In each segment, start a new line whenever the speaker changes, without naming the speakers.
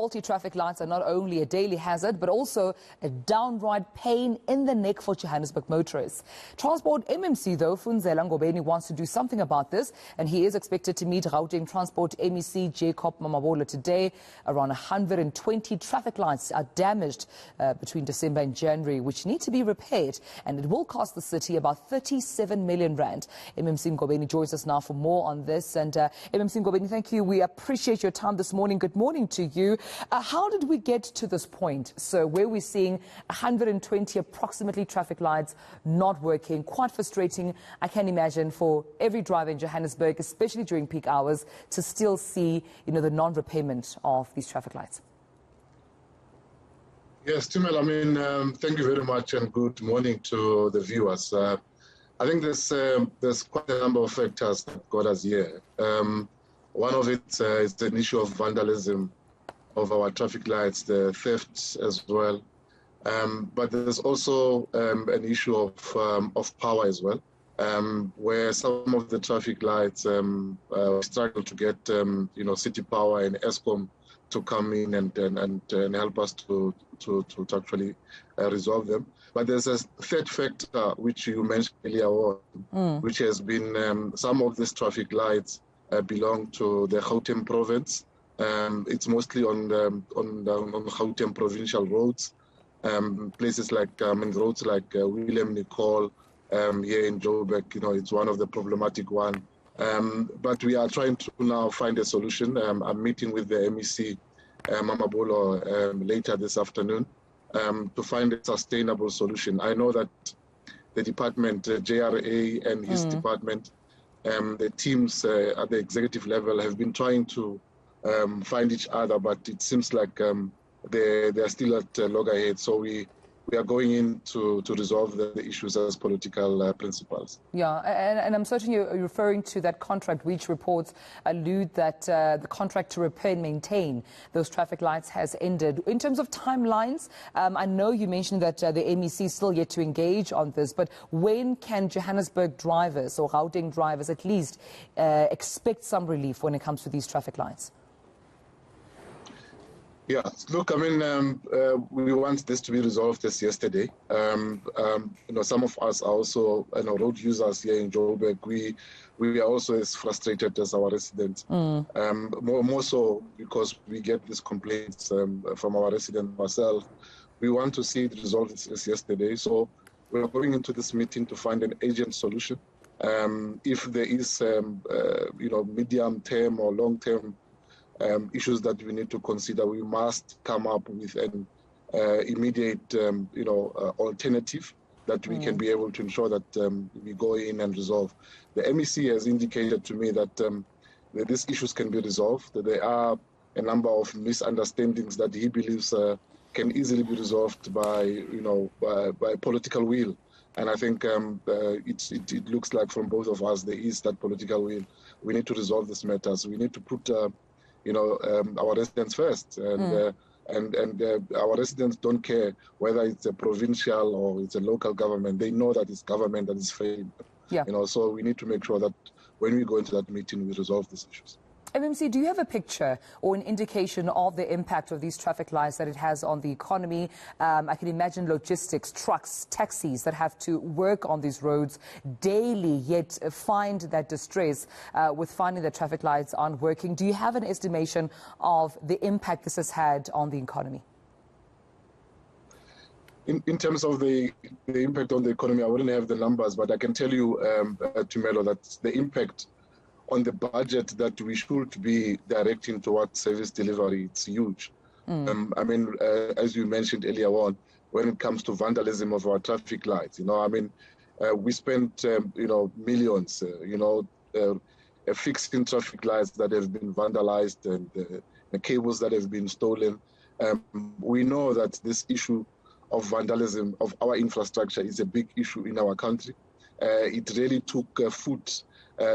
Faulty traffic lights are not only a daily hazard, but also a downright pain in the neck for Johannesburg motorists. Transport MMC, though, Funzela Ngobeni, wants to do something about this, and he is expected to meet Gauteng Transport MEC JHB today. Around 120 traffic lights are damaged between December and January, which need to be repaired, and it will cost the city about 37 million rand. MMC Ngobeni joins us now for more on this. And MMC Ngobeni, thank you. We appreciate your time this morning. Good morning to you. How did we get to this point? So where we're seeing 120 approximately traffic lights not working, quite frustrating, I can imagine, for every driver in Johannesburg, especially during peak hours, to still see, the non-repayment of these traffic lights.
Yes, Tumelo, thank you very much and good morning to the viewers. I think there's quite a number of factors that got us here. One of it is an issue of vandalism of our traffic lights, the theft as well. But there's also an issue of power as well, where some of the traffic lights struggle to get city power and ESCOM to come in and help us to actually resolve them. But there's a third factor which you mentioned earlier on, which has been some of these traffic lights belong to the Gauteng province. It's mostly on Gauteng provincial roads, places like roads like William Nicol here in Joburg. It's one of the problematic one. But we are trying to now find a solution. I'm meeting with the MEC Mamabolo later this afternoon to find a sustainable solution. I know that the department, JRA and his department, the teams at the executive level have been trying to find each other, but it seems like they're still at loggerheads. So we are going in to resolve the issues as political principles.
Yeah, and I'm certain you're referring to that contract, which reports allude that the contract to repair and maintain those traffic lights has ended. In terms of timelines, I know you mentioned that the MEC is still yet to engage on this, but when can Johannesburg drivers or Gauteng drivers at least expect some relief when it comes to these traffic lights?
Yeah, look, we want this to be resolved this yesterday. Some of us are also, road users here in Joburg. We are also as frustrated as our residents. More so because we get these complaints from our residents ourselves. We want to see it resolved this yesterday. So we're going into this meeting to find an urgent solution. If there is, medium term or long term issues that we need to consider, we must come up with an immediate, alternative that we can be able to ensure that we go in and resolve. The MEC has indicated to me that these issues can be resolved, that there are a number of misunderstandings that he believes can easily be resolved by political will. And I think it looks like from both of us there is that political will. We need to resolve these matters. We need to put our residents first, and our residents don't care whether it's a provincial or it's a local government. They know that it's government that is failing.
Yeah.
So we need to make sure that when we go into that meeting, we resolve these issues.
MMC, do you have a picture or an indication of the impact of these traffic lights that it has on the economy? I can imagine logistics, trucks, taxis that have to work on these roads daily, yet find that distress with finding that traffic lights aren't working. Do you have an estimation of the impact this has had on the economy?
In terms of the impact on the economy, I wouldn't have the numbers, but I can tell you, Tumelo, that the impact on the budget that we should be directing towards service delivery, it's huge. As you mentioned earlier on, when it comes to vandalism of our traffic lights, we spent, millions, fixing traffic lights that have been vandalized and the cables that have been stolen. We know that this issue of vandalism of our infrastructure is a big issue in our country. It really took foot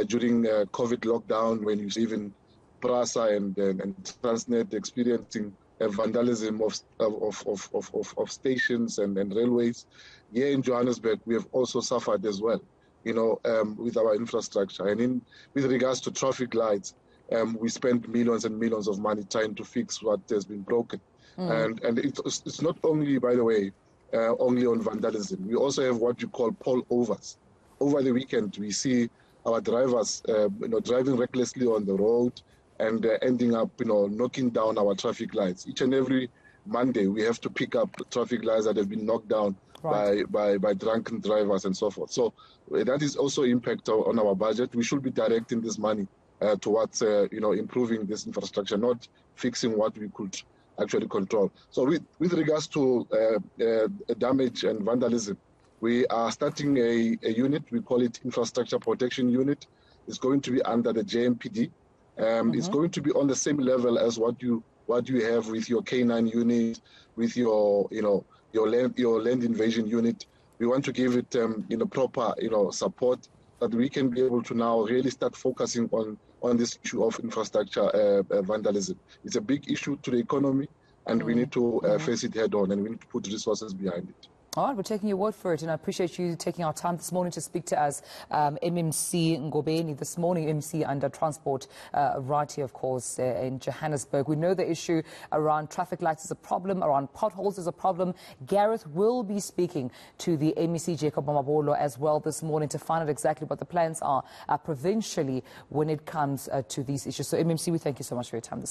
during COVID lockdown, when you see even PRASA and Transnet experiencing vandalism of stations and railways. Here in Johannesburg, we have also suffered as well, with our infrastructure. And with regards to traffic lights, we spend millions and millions of money trying to fix what has been broken. And it's not only, by the way, only on vandalism. We also have what you call pull overs. Over the weekend, we see our drivers, driving recklessly on the road and ending up, knocking down our traffic lights. Each and every Monday, we have to pick up traffic lights that have been knocked down by drunken drivers and so forth. So that is also impact on our budget. We should be directing this money towards, improving this infrastructure, not fixing what we could actually control. So with regards to damage and vandalism, we are starting a unit. We call it Infrastructure Protection Unit. It's going to be under the JMPD. It's going to be on the same level as what you have with your K9 unit, with your land invasion unit. We want to give it proper support, that we can be able to now really start focusing on this issue of infrastructure vandalism. It's a big issue to the economy, and we need to face it head on, and we need to put resources behind it.
All right, we're taking your word for it, and I appreciate you taking our time this morning to speak to us. MMC Ngobeni this morning, MC under transport, right here, of course, in Johannesburg. We know the issue around traffic lights is a problem, around potholes is a problem. Gareth will be speaking to the MEC Jacob Mamabolo as well this morning to find out exactly what the plans are provincially when it comes to these issues. So, MMC, we thank you so much for your time this morning.